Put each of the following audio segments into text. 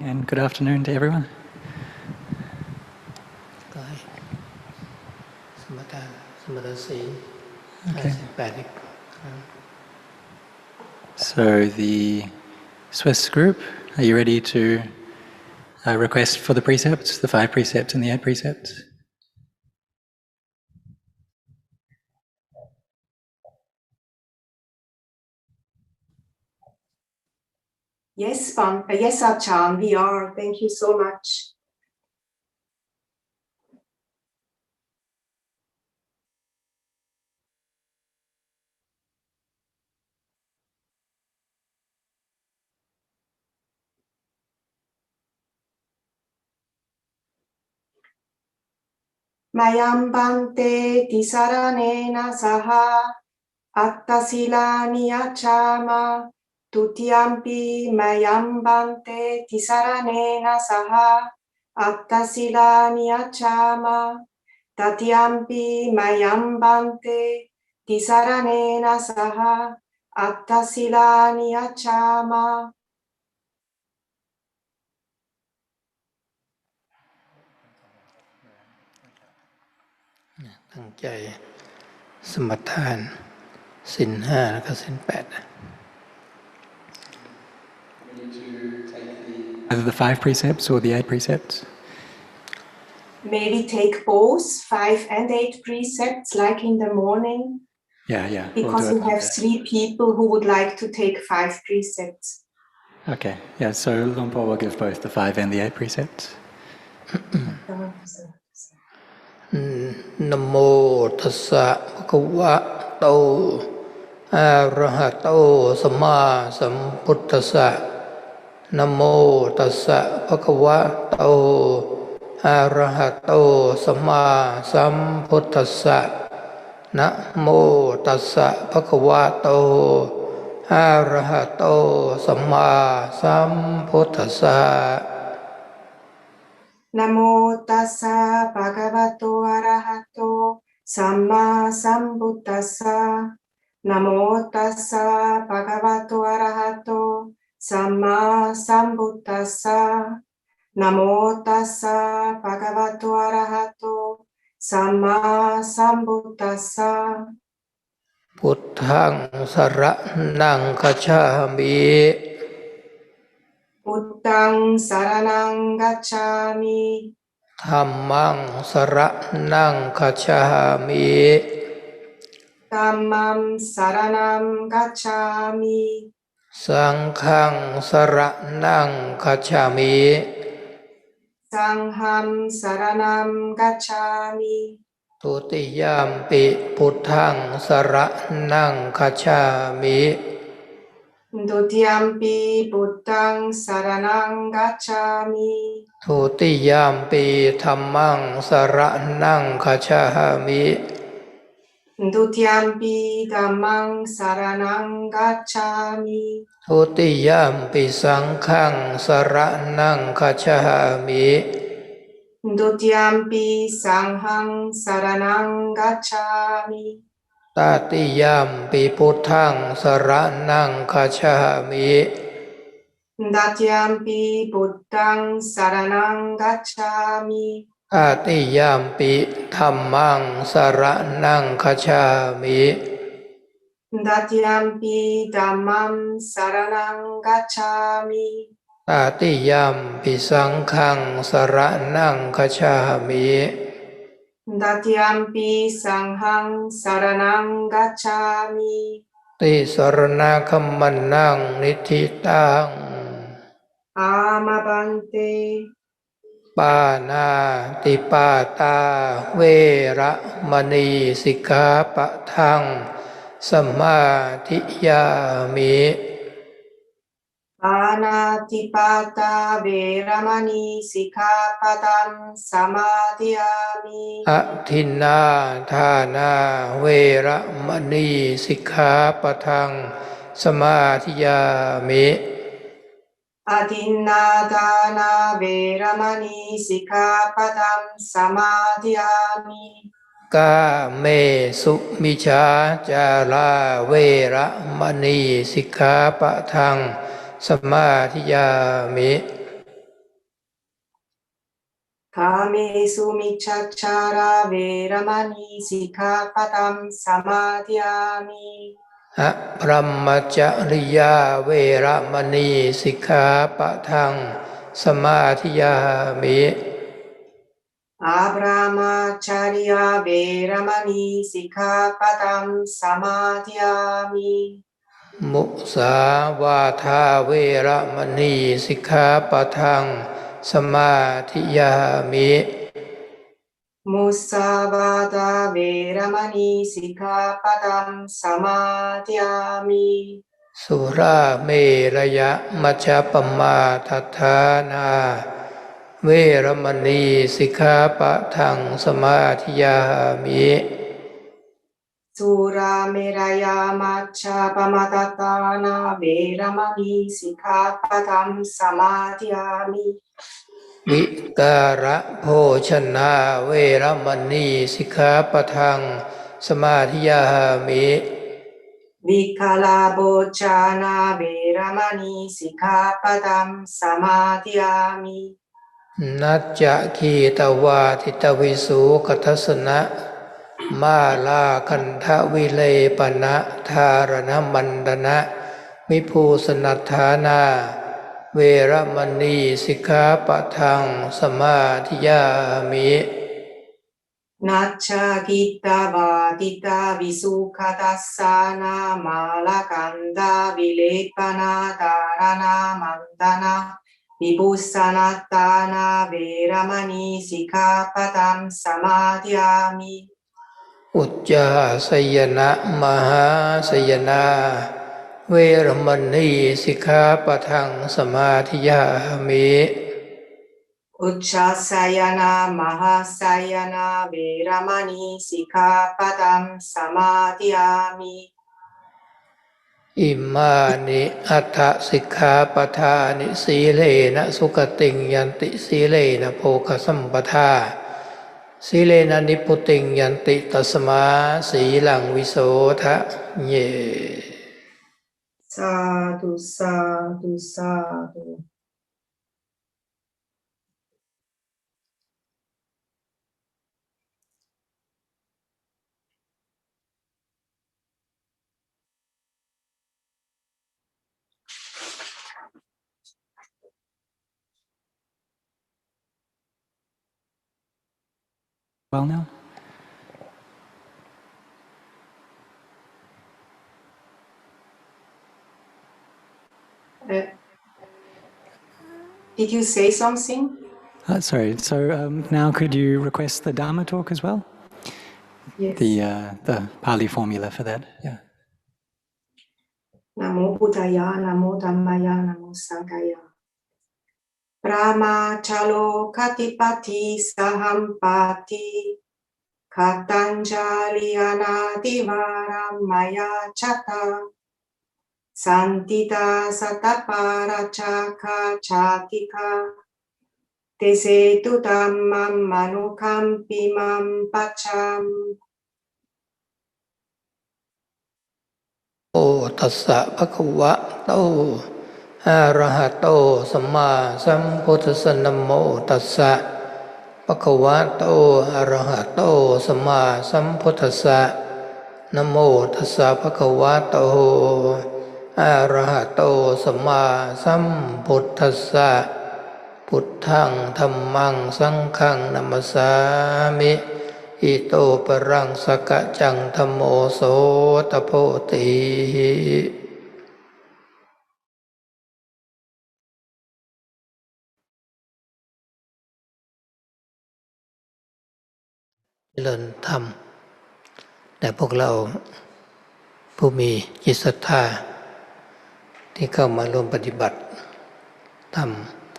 and good afternoon to everyone. Okay. So the Swiss group, are you ready to request for the precepts, the 5 precepts and the 8 precepts? Yes, Ajahn, we are. Thank you so much. Mayam bante tisaranena saha attasilani achama tutiyampi mayam bante tisaranena saha attasilani achama tatiyampi mayam bante tisaranena saha attasilani achama. Either the 5 precepts or the 8 precepts? Maybe take both 5 and 8 precepts, like in the morning. Yeah. Because we have 3 people who would like to take 5 precepts. Okay, yeah, so Lumpur will give both the 5 and the 8 precepts. Namo tassa bhagavato arahato samma sambuddhassa. Namo tassa bhagavato arahato samma sambuddhassa. Namo tassa bhagavato arahato samma sambuddhassa. Namo tassa bhagavato arahato samma sambuddhassa. Namo tassa bhagavato arahato samma sambuddhassa. Namo tassa bhagavato arahato samma sambuddhassa. Buddhaṃ saraṇaṃ gacchāmi. Buddhaṃ saraṇaṃ gacchāmi. Dhammaṃ saraṇaṃ gacchāmi. Dhammam saranam gacchami. Saṅghaṃ saraṇaṃ gacchāmi. Sangham saranam gacchami. Tutiyampi buddhaṃ saraṇaṃ gacchāmi. Dutiyampi buddhaṃ saranam gacchami. Tutiyampi dhammaṃ saraṇaṃ gacchāmi. Dutiyampi dhammam saranam gacchami. Tutiyampi saṅghaṃ saraṇaṃ gacchāmi. Dutiyampi sangham saranam gacchami. Tatiyampi buddhaṃ saraṇaṃ gacchāmi. Datyampi buddhaṃ saranam gacchami. Tatiyampi dhammaṃ saraṇaṃ gacchāmi. Datyampi dhammam saranam gacchami. Tatiyampi saṅghaṃ saraṇaṃ gacchāmi. Datyampi sangham saranam gacchami. Tisarana kamanaṃ nitthitaṃ. Amabante. Pāna tipātā vērāmani sikkhapattaṃ samādhiyāmi. Panatipata veramani sikkhapadam samadhiyami. Atthina thāna vērāmani sikkhapattaṃ samadhiyāmi. Adinādāna veramani sikkhapadam samadhiyami. Kāmesu micchācārā vērāmani sikkhapattaṃ samadhiyāmi. Kamesu miccachara veramani sikkhapatam samadhiyami อะพรหมจริยาเวระมณีสิกขาปะทังสมาธิยามิ Abramacharya veramani sikkhapatam samadhiyami มุสาวาทาเวระมณีสิกขาปะทังสมาธิยามิ Musavada veramani sikkhapatam samadhiyami สุราเมรยะมัชฌปมาทัฏฐานาเวรมณีสิกขาปะทังสมาธิยามิ Sura meraya matcha pamatatana veramani sikkhapatam samadhiyami วิการะโภชนาเวรมณีสิกขาปะทังสมาธิยามิ Vikala bojana veramani sikkhapatam samadhiyami นัจจะคีตวาทิตวิสุกัทสนะมาลาคันทวิเลปนะธารณมันดนะมิภูสนัฏฐานาเวรมณีสิกขาปะทังสมาธิยามิ Nacha gita vadita visukhatasana malakanda vilepana dharana mandana vibhusanatana veramani sikkhapatam samadhiyami อุจจาสยนะมหาสยนาเวรมณีสิกขาปะทังสมาธิยามิ Uchasayana mahasayana veramani sikkhapatam samadhiyami อิมานิอัตถสิกขาปทานิสีเลนะสุขติงยันติสีเลนะโภคสัมปทาสีเลนะนิพุติงยันติตัสมาสีลังวิโสทะเย Sadhu, sadhu, sadhu. Well now? Did you say something? Sorry, so now could you request the Dhamma talk as well? Yes. The Pali formula for that, yeah. Namo Buddhaya, Namo Dhammaya, Namo Sanghaya. Brahmachalo katipati sahampati katanjali anadivaram maya chata santita sataparachaka chatika tesetu dhammam manukampimam pacham โอตัสสะภะคะวะโตอะระหะโตสัมมาสัมพุทธัสสะนะโมตัสสะภะคะวะโตอะระหะโตสัมมาสัมพุทธัสสะนะโมตัสสะภะคะวะโตอะระหะโตสัมมาสัมพุทธัสสะพุทธังธัมมังสังฆังนะมัสสามิอิโตปรังสกะจังธัมโมโสตโพติเจริญธรรมแต่พวกเราผู้มีจิตศรัทธาที่เข้ามาร่วมปฏิบัติธรรม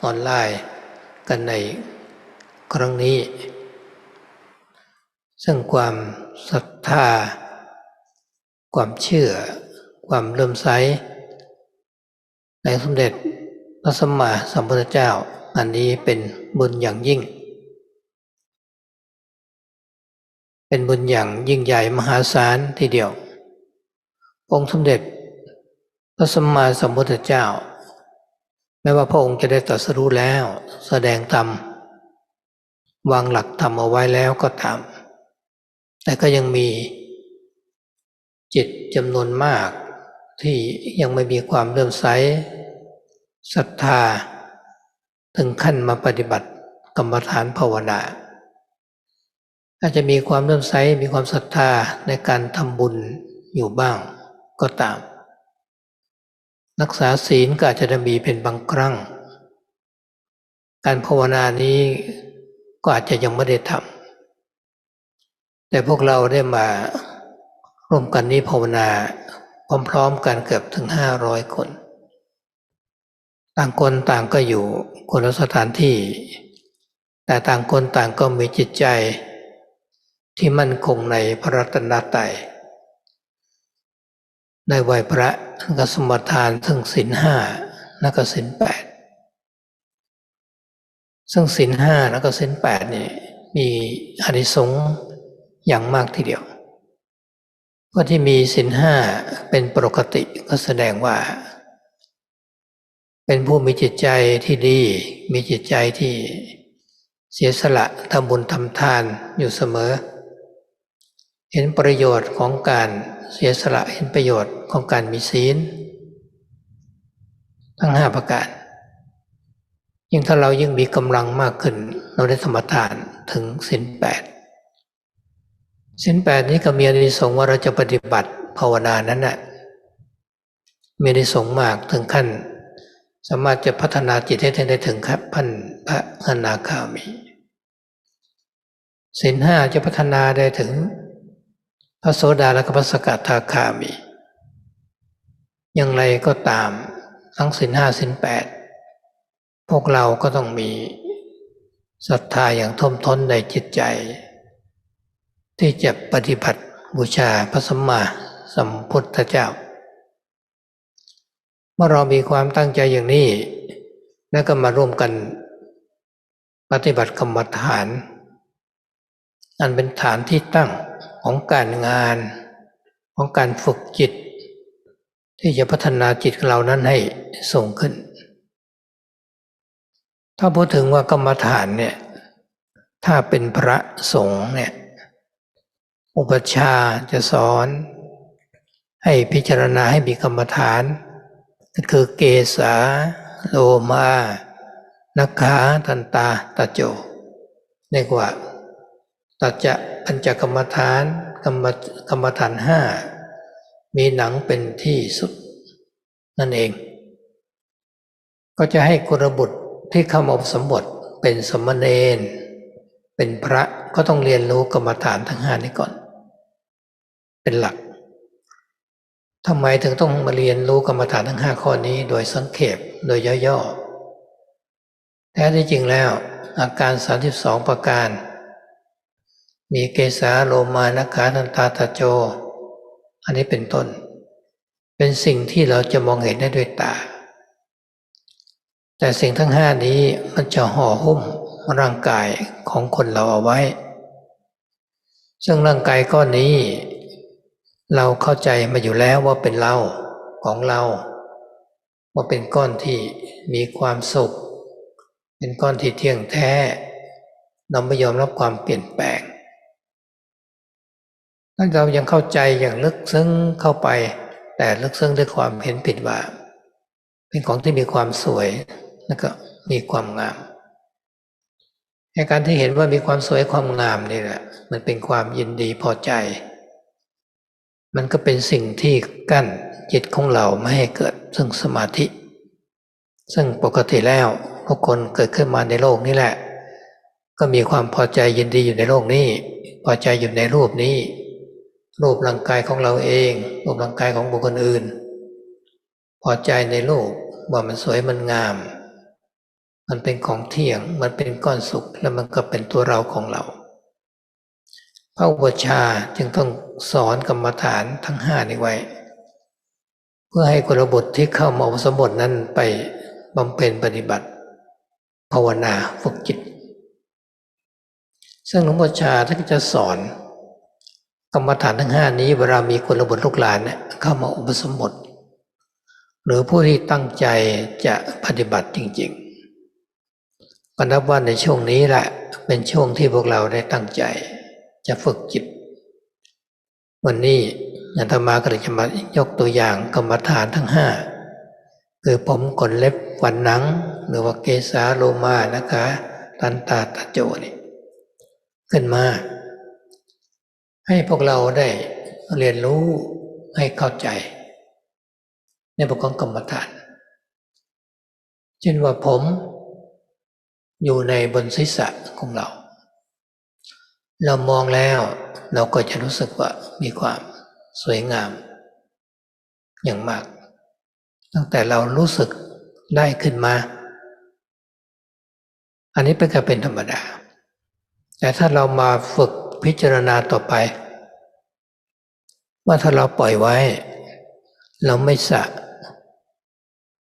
ออนไลน์กันในครั้งนี้ซึ่งความศรัทธาความเชื่อความเลื่อมใสในสมเด็จพระสัมมาสัมพุทธเจ้าอันนี้เป็นบุญอย่างยิ่งเป็นบุญอย่างยิ่งใหญ่มหาศาลทีเดียวองค์สมเด็จพระสัมมาสัมพุทธเจ้าแม้ว่าพระองค์จะได้ตรัสรู้แล้วแสดงธรรม วางหลักทำเอาไว้แล้วก็ตามแต่ก็ยังมีจิตจำนวนมากที่ยังไม่มีความเลื่อมใสศรัทธาถึงขั้นมาปฏิบัติกรรมฐานภาวนาอาจจะมีความเลื่อมใสมีความศรัทธาในการทำบุญอยู่บ้างก็ตามรักษาศีลก็อาจจะมีเป็นบางครั้งการภาวนานี้ก็อาจจะยังไม่ได้ทำแต่พวกเราได้มาร่วมกันนี้ภาวนาพร้อมๆกันเกือบถึง500 คนต่างคนต่างก็อยู่คนละสถานที่แต่ต่างคนต่างก็มีจิตใจที่มั่นคงในพระรัตนตรัยในไหว้พระก็สมาทานทั้งศีล 5และก็ศีล 8ซึ่งศีล 5และก็ศีล 8นี่มีอานิสงส์อย่างมากทีเดียวเพราะที่มีศีล 5เป็นปกติก็แสดงว่าเป็นผู้มีจิตใจที่ดีมีจิตใจที่เสียสละทำบุญทำทานอยู่เสมอเห็นประโยชน์ของการเสียสละเห็นประโยชน์ของการมีศีลทั้ง5ประการยิ่งถ้าเรายิ่งมีกำลังมากขึ้นเราได้สมาทานถึงศีล 8ศีล 8นี้ก็มีอานิสงส์ว่าเราจะปฏิบัติภาวนานั้นน่ะมีอานิสงส์มากถึงขั้นสามารถจะพัฒนาจิตให้ได้ถึงขั้นพระอนาคามีศีล 5จะพัฒนาได้ถึงพระโสดาและพระสกทาคามีอย่างไรก็ตามทั้งศีล 5ศีล 8พวกเราก็ต้องมีศรัทธาอย่างท่วมท้นในจิตใจที่จะปฏิบัติบูชาพระสัมมาสัมพุทธเจ้าเมื่อเรามีความตั้งใจอย่างนี้แล้วก็มาร่วมกันปฏิบัติกรรมฐานอันเป็นฐานที่ตั้งของการงานของการฝึกจิตที่จะพัฒนาจิตของเรานั้นให้สูงขึ้นถ้าพูดถึงว่ากรรมฐานเนี่ยถ้าเป็นพระสงฆ์เนี่ยอุปัชฌาย์จะสอนให้พิจารณาให้มีกรรมฐานก็คือเกสาโลมานักขาทันตาตะโจเรียกว่าตัจจะปัญจกรรมฐานกรรมฐาน 5มีหนังเป็นที่สุดนั่นเองก็จะให้กุลบุตรที่เข้ามาอุปสมบทเป็นสมณเณรเป็นพระก็ต้องเรียนรู้กรรมฐานทั้ง 5นี้ก่อนเป็นหลักทำไมถึงต้องมาเรียนรู้กรรมฐานทั้ง 5ข้อนี้โดยสังเขปโดยย่อๆแท้ที่จริงแล้วอาการ32ประการมีเกสาโลมานักขาทันตาตะโจอันนี้เป็นต้นเป็นสิ่งที่เราจะมองเห็นได้ด้วยตาแต่สิ่งทั้ง 5นี้มันจะห่อหุ้มร่างกายของคนเราเอาไว้ซึ่งร่างกายก้อนนี้เราเข้าใจมาอยู่แล้วว่าเป็นเราของเราว่าเป็นก้อนที่มีความสุขเป็นก้อนที่เที่ยงแท้เราไม่ยอมรับความเปลี่ยนแปลงถ้าเรายังเข้าใจอย่างลึกซึ้งเข้าไปแต่ลึกซึ้งด้วยความเห็นผิดว่าเป็นของที่มีความสวยแล้วก็มีความงามในการที่เห็นว่ามีความสวยความงามนี่แหละมันเป็นความยินดีพอใจมันก็เป็นสิ่งที่กั้นจิตของเราไม่ให้เกิดซึ่งสมาธิซึ่งปกติแล้วทุกคนเกิดขึ้นมาในโลกนี้แหละก็มีความพอใจยินดีอยู่ในโลกนี้พอใจอยู่ในรูปนี้รูปร่างกายของเราเองรูปร่างกายของบุคคลอื่นพอใจในรูปว่ามันสวยมันงามมันเป็นของเที่ยงมันเป็นก้อนสุขแล้วมันก็เป็นตัวเราของเราพระอุปัชฌาย์จึงต้องสอนกรรมฐานทั้ง 5นี้ไว้เพื่อให้กุลบุตรที่เข้ามาอุปสมบทนั้นไปบำเพ็ญปฏิบัติภาวนาฝึกจิตซึ่งหลวงพ่อชาท่านจะสอนกรรมฐานทั้ง 5นี้เวลามีกุลบุตรลูกหลานเนี่ยเข้ามาอุปสมบทหรือผู้ที่ตั้งใจจะปฏิบัติจริง ก็นับว่าในช่วงนี้แหละเป็นช่วงที่พวกเราได้ตั้งใจจะฝึกจิตวันนี้อาตมาก็เลยจะมายกตัวอย่างกรรมฐานทั้งห้าคือผมขนเล็บฟันหนังหรือว่าเกสาโลมานะคะตันตาตะโจนี่ขึ้นมาให้พวกเราได้เรียนรู้ให้เข้าใจในบทของกรรมฐานเช่นว่าผมอยู่ในบนศีรษะของเรามองแล้วเราก็จะรู้สึกว่ามีความสวยงามอย่างมากตั้งแต่เรารู้สึกได้ขึ้นมาอันนี้เป็นธรรมดาแต่ถ้าเรามาฝึกพิจารณาต่อไปว่าถ้าเราปล่อยไว้เราไม่สระ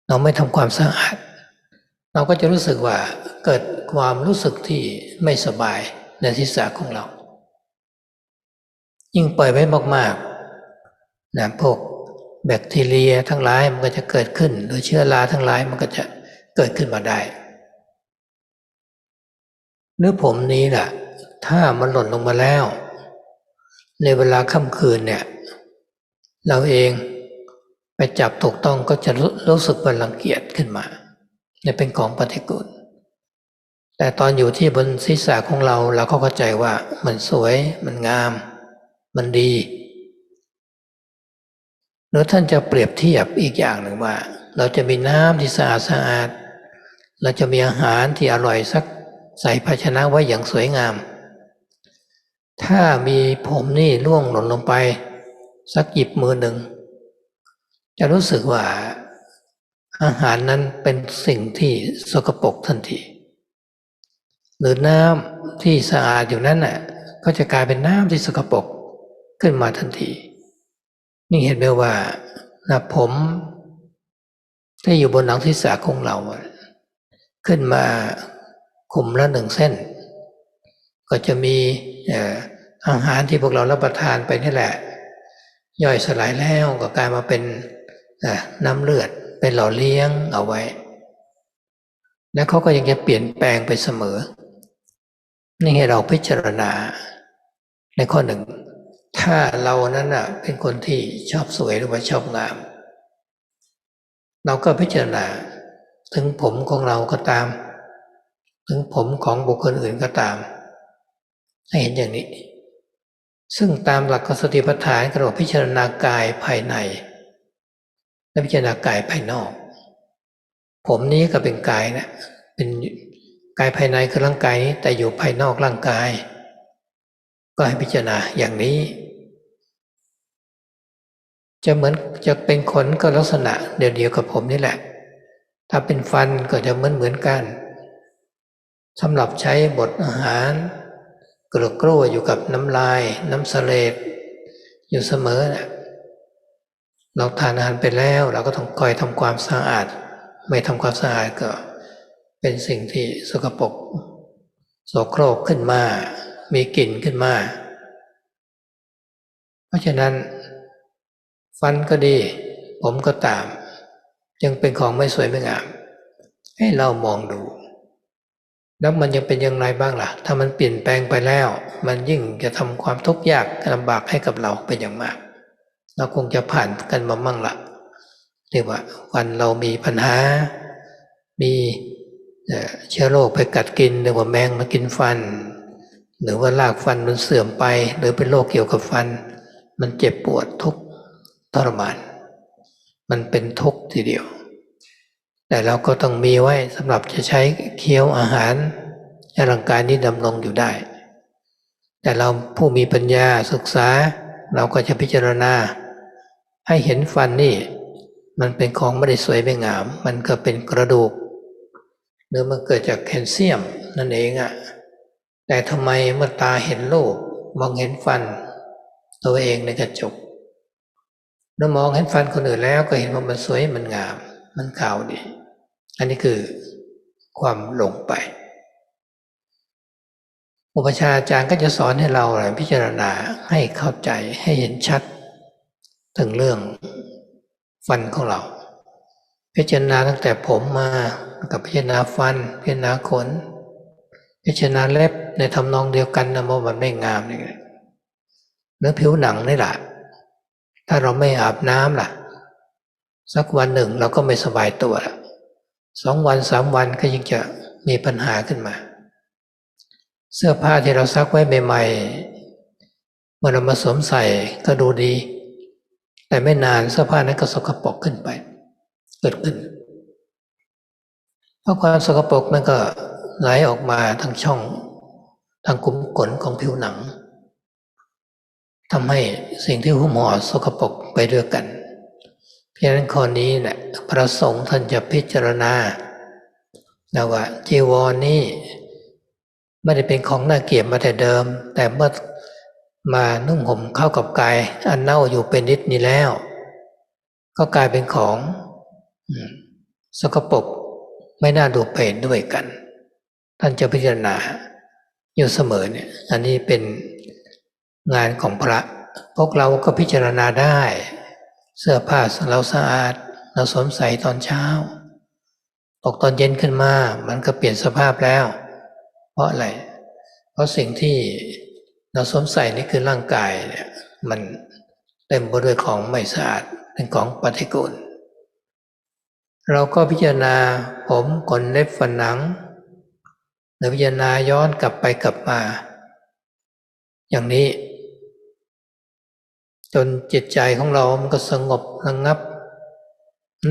เราไม่ทำความสะอาดเราก็จะรู้สึกว่าเกิดความรู้สึกที่ไม่สบายในศีรษะของเรายิ่งปล่อยไว้มากๆนะพวกแบคทีเรียทั้งหลายมันก็จะเกิดขึ้นหรือเชื้อราทั้งหลายมันก็จะเกิดขึ้นมาได้เนื้อผมนี้แหละถ้ามันหล่นลงมาแล้วในเวลาค่ำคืนเนี่ยเราเองไปจับถูกต้องก็จะรู้สึกว่ารังเกียจขึ้นมาเนี่ยเป็นของปฏิกูลแต่ตอนอยู่ที่บนศีรษะของเราก็เข้าใจว่ามันสวยมันงามมันดีหรือท่านจะเปรียบเทียบอีกอย่างหนึ่งว่าเราจะมีน้ำที่สะอาดเราจะมีอาหารที่อร่อยสักใส่ภาชนะไว้อย่างสวยงามถ้ามีผมนี่ร่วงหล่นลงไปสักหยิบมือหนึ่งจะรู้สึกว่าอาหารนั้นเป็นสิ่งที่สกปรกทันทีหรือน้ำที่สะอาดอยู่นั้นน่ะก็จะกลายเป็นน้ำที่สกปรกขึ้นมาทันทีนี่เห็นไหมว่าผมที่อยู่บนหนังศีรษะของเราขึ้นมาคุมละหนึ่งเส้นก็จะมีอาหารที่พวกเรารับประทานไปนี่แหละย่อยสลายแล้วก็กลายมาเป็นน้ำเลือดเป็นหล่อเลี้ยงเอาไว้และเขาก็ยังจะเปลี่ยนแปลงไปเสมอนี่ให้เราพิจารณาในข้อหนึ่งถ้าเรานั้นเป็นคนที่ชอบสวยหรือว่าชอบงามเราก็พิจารณาถึงผมของเราก็ตามถึงผมของบุคคลอื่นก็ตามให้เห็นอย่างนี้ซึ่งตามหลักสติปัฏฐานกระโดดพิจารณากายภายในและพิจารณากายภายนอกผมนี้ก็เป็นกายนะเป็นกายภายในคือร่างกายนี้แต่อยู่ภายนอกร่างกายก็ให้พิจารณาอย่างนี้จะเหมือนจะเป็นขนก็ลักษณะเดียวกับผมนี่แหละถ้าเป็นฟันก็จะเหมือนกันสำหรับใช้บดอาหารกระกลั้วอยู่กับน้ำลายน้ำเสลดอยู่เสมอนะเราทานอาหารไปแล้วเราก็ต้องคอยทำความสะอาดไม่ทำความสะอาดก็เป็นสิ่งที่สกปรกโสโครกขึ้นมามีกลิ่นขึ้นมาเพราะฉะนั้นฟันก็ดีผมก็ตามยังเป็นของไม่สวยไม่งามให้เรามองดูแล้วมันยังเป็นอย่างไรบ้างล่ะถ้ามันเปลี่ยนแปลงไปแล้วมันยิ่งจะทำความทุกข์ยากลำบากให้กับเราเป็นอย่างมากเราคงจะผ่านกันมามั่งละเรียกว่าวันเรามีปัญหามีเชื้อโรคไปกัดกินหรือว่าแมงมากินฟันหรือว่ารากฟันมันเสื่อมไปหรือเป็นโรคเกี่ยวกับฟันมันเจ็บปวดทุกข์ทรมานมันเป็นทุกข์ทีเดียวแต่เราก็ต้องมีไว้สำหรับจะใช้เคี้ยวอาหารให้ร่างกายนี้ดำรงอยู่ได้แต่เราผู้มีปัญญาศึกษาเราก็จะพิจารณาให้เห็นฟันนี่มันเป็นของไม่ได้สวยไม่งามมันก็เป็นกระดูกหรือมันเกิดจากแคลเซียมนั่นเองแต่ทำไมเมื่อตาเห็นรูปมองเห็นฟันตัวเองในกระจกแล้วมองเห็นฟันคนอื่นแล้วก็เห็นว่ามันสวยมันงามมันขาวดีอันนี้คือความหลงไปอุปชฌาย์อาจารย์ก็จะสอนให้เราพิจารณาให้เข้าใจให้เห็นชัดถึงเรื่องฟันของเราพิจารณาตั้งแต่ผมมากับพิจารณาฟันพิจารณาขน พิจารณาเล็บในทำนองเดียวกันนะว่ามันไม่งามนี่เนื้อผิวหนังนี่แหละถ้าเราไม่อาบน้ำล่ะสักวันหนึ่งเราก็ไม่สบายตัวละ2 วัน 3 วันก็ยิ่งจะมีปัญหาขึ้นมาเสื้อผ้าที่เราซักไว้ใหม่ๆเมื่อเรามาสวมใส่ก็ดูดีแต่ไม่นานเสื้อผ้านั้นก็สกปรกขึ้นไปเกิดขึ้นเพราะความสกปรกมันก็ไหลออกมาทางช่องทางกลุ่มขนของผิวหนังทำให้สิ่งที่หุ้มห่อสกปรกไปด้วยกันเพราะฉะนั้นข้อนี้แหละพระสงฆ์ท่านจะพิจารณาว่าจีวรนี้ไม่ได้เป็นของน่าเกลียดมาแต่เดิมแต่เมื่อมานุ่งห่มเข้ากับกายอันเน่าอยู่เป็นนิดนี้แล้วก็กลายเป็นของสกปรกไม่น่าดูเพลินด้วยกันท่านจะพิจารณาอยู่เสมอเนี่ยอันนี้เป็นงานของพระพวกเราก็พิจารณาได้เสื้อผ้าเราสะอาดเราสวมใส่ตอนเช้าตกตอนเย็นขึ้นมามันก็เปลี่ยนสภาพแล้วเพราะอะไรเพราะสิ่งที่เราสวมใส่นี่คือร่างกายเนี่ยมันเต็มไปด้วยของไม่สะอาดเป็นของปฏิกูลเราก็พิจารณาผมขนเล็บฟันหนังหรือพิจารณาย้อนกลับไปกลับมาอย่างนี้จนจิตใจของเรามันก็สงบระงับ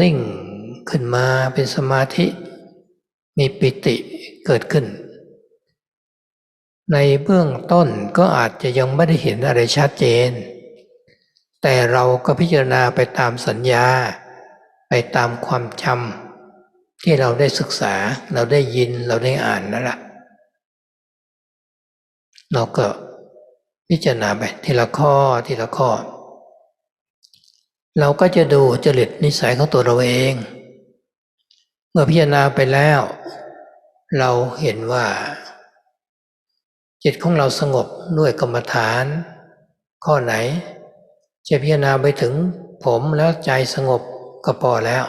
นิ่งขึ้นมาเป็นสมาธิมีปิติเกิดขึ้นในเบื้องต้นก็อาจจะยังไม่ได้เห็นอะไรชัดเจนแต่เราก็พิจารณาไปตามสัญญาไปตามความจำที่เราได้ศึกษาเราได้ยินเราได้อ่านนั่นแหละเราก็พิจารณาไปทีละข้อทีละข้อเราก็จะดูจริตนิสัยของตัวเราเองเมื่อพิจารณาไปแล้วเราเห็นว่าจิตของเราสงบด้วยกรรมฐานข้อไหนจะพิจารณาไปถึงผมแล้วใจสงบก็พอแล้ว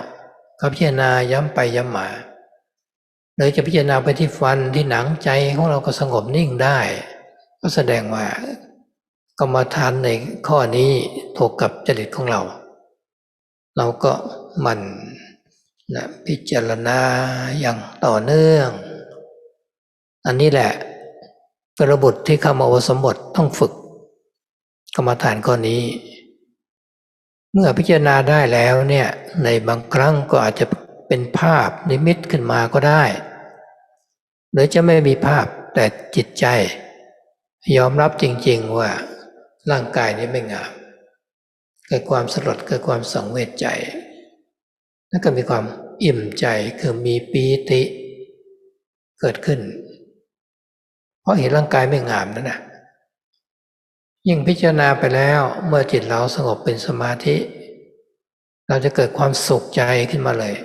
ก็พิจารณาย้ำไปย้ำมาหรือจะพิจารณาไปที่ฟันที่หนังใจของเราก็สงบนิ่งได้ก็แสดงว่ากรรมฐานในข้อนี้ถูกกับจริตของเราเราก็มันพิจารณาอย่างต่อเนื่องอันนี้แหละเป็นระบบที่เข้ามาอุปสมบทต้องฝึกกรรมฐานข้อนี้เมื่อพิจารณาได้แล้วเนี่ยในบางครั้งก็อาจจะเป็นภาพนิมิตขึ้นมาก็ได้หรือจะไม่มีภาพแต่จิตใจยอมรับจริงๆว่าร่างกายนี้ไม่งามเกิดความสลดเกิดความสังเวชใจแล้วก็มีความอิ่มใจคือมีปีติเกิดขึ้นเพราะเห็นร่างกายไม่งามนั่นแหละยิ่งพิจารณาไปแล้วเมื่อจิตเราสงบเป็นสมาธิเราจะเกิดความสุขใจขึ้นมาเลย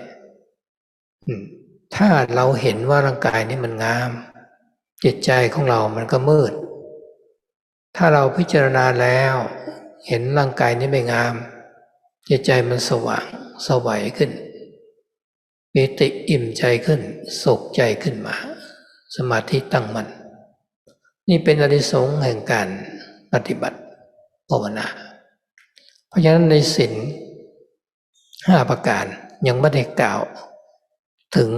ถ้าเราเห็นว่าร่างกายนี้มันงามจิตใจของเรามันก็มืดถ้าเราพิจารณาแล้วเห็นร่างกายนี้ไม่งามจิตใจมันสว่างสวัยขึ้นปิติอิ่มใจขึ้นสุขใจขึ้นมาสมาธิตั้งมั่นนี่เป็นอานิสงส์แห่งการปฏิบัติภาวนาเพราะฉะนั้นในศีล5 ประการยังไม่ได้กล่าวถึง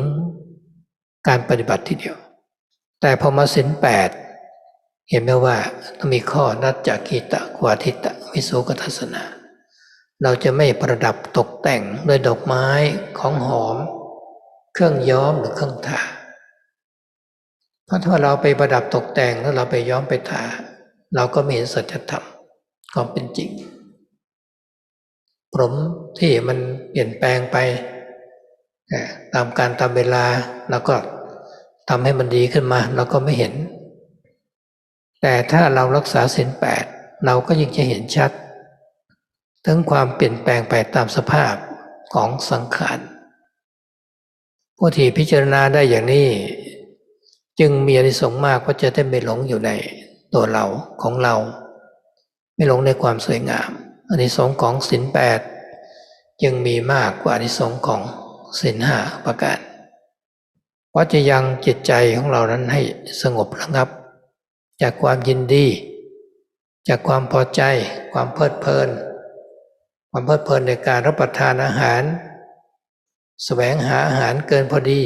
การปฏิบัติทีเดียวแต่พอมาศีล8เห็นไหมว่าต้องมีข้อนัจจคีตะวาทิตะวิโสกทัสสนาเราจะไม่ประดับตกแต่งด้วยดอกไม้ของหอมเครื่องย้อมหรือเครื่องทาเพราะถ้าเราไปประดับตกแต่งแล้วเราไปย้อมไปทาเราก็ไม่เห็นสัจธรรมความเป็นจริงผมที่มันเปลี่ยนแปลงไปตามการตามเวลาเราก็ทำให้มันดีขึ้นมาเราก็ไม่เห็นแต่ถ้าเรารักษาศีล8เราก็ยิ่งจะเห็นชัดถึงความเปลี่ยนแปลงไปตามสภาพของสังขารผู้ที่พิจารณาได้อย่างนี้จึงมีอานิสงส์มากเพราะจะได้ไม่หลงอยู่ในตัวเราของเราไม่หลงในความสวยงามอานิสงส์ของศีล8จึงมีมากกว่าอานิสงส์ของศีล5 ประการ เพราะจะยังจิตใจของเรานั้นให้สงบระงับจากความยินดีจากความพอใจความเพลิดเพลินในการรับประทานอาหารแสวงหาอาหารเกินพอดี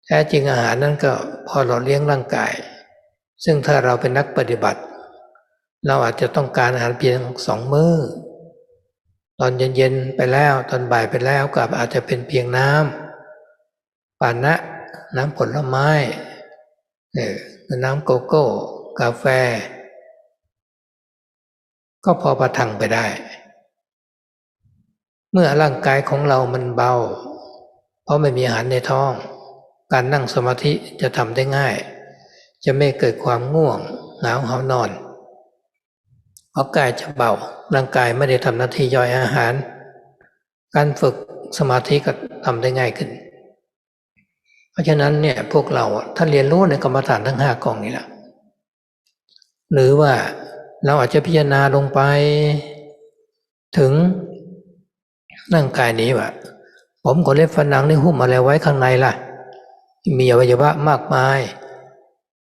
แท้จริงอาหารนั้นก็พอหล่อเลี้ยงร่างกายซึ่งถ้าเราเป็นนักปฏิบัติเราอาจจะต้องการอาหารเพียง2 มื้อตอนเย็นๆไปแล้วตอนบ่ายไปแล้วก็อาจจะเป็นเพียงน้ำปานะน้ำผลไม้น้ำโกโก้กาแฟก็พอประทังไปได้เมื่อร่างกายของเรามันเบาเพราะไม่มีอาหารในท้องการนั่งสมาธิจะทำได้ง่ายจะไม่เกิดความง่วงเหงาหานอนเพราะกายจะเบาร่างกายไม่ได้ทำหน้าที่ย่อยอาหารการฝึกสมาธิก็ทำได้ง่ายขึ้นเพราะฉะนั้นเนี่ยพวกเราถ้าเรียนรู้ในกรรมฐานทั้ง5 กองนี้แหละหรือว่าเราอาจจะพิจารณาลงไปถึงร่างกายนี้ว่าผมขนเล็บฟันหนังนี่หุ้มอะไรไว้ข้างในล่ะมีอวัยวะมากมาย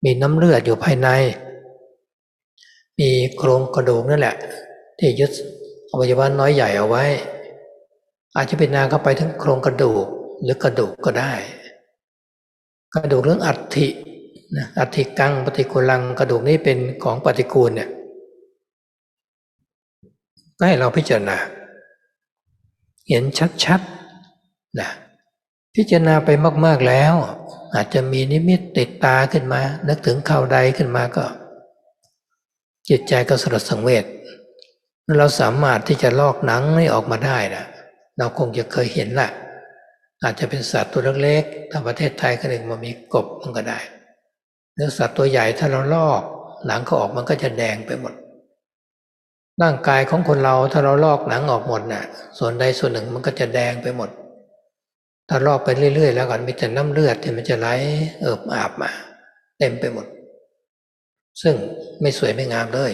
มีน้ำเลือดอยู่ภายในมีโครงกระดูกนั่นแหละที่ยึดอวัยวะน้อยใหญ่เอาไว้อาจจะเป็นนาเข้าไปถึงโครงกระดูกหรือกระดูกก็ได้กระดูกเรื่องอัฐินะอัฐิกังปฏิกูลังกระดูกนี้เป็นของปฏิกูลเนี่ยก็ให้เราพิจารณาเห็นชัดๆนะพิจารณาไปมากๆแล้วอาจจะมีนิมิตติดตาขึ้นมานึกถึงข่าวใดขึ้นมาก็จิตใจก็สลดสังเวชเราสามารถที่จะลอกหนังนี้ออกมาได้นะเราคงจะเคยเห็นแหละอาจจะเป็นสัตว์ตัวเล็กๆถ้าประเทศไทยก็หนึ่งมันมีกบมันก็ได้หรือสัตว์ตัวใหญ่ถ้าเราลอกหนังเขาออกมันก็จะแดงไปหมดร่างกายของคนเราถ้าเราลอกหนังออกหมดน่ะส่วนใดส่วนหนึ่งมันก็จะแดงไปหมดถ้าลอกไปเรื่อยๆแล้วก็มีแต่น้ำเลือดที่มันจะไหลเอิบอาบมาเต็มไปหมดซึ่งไม่สวยไม่งามเลย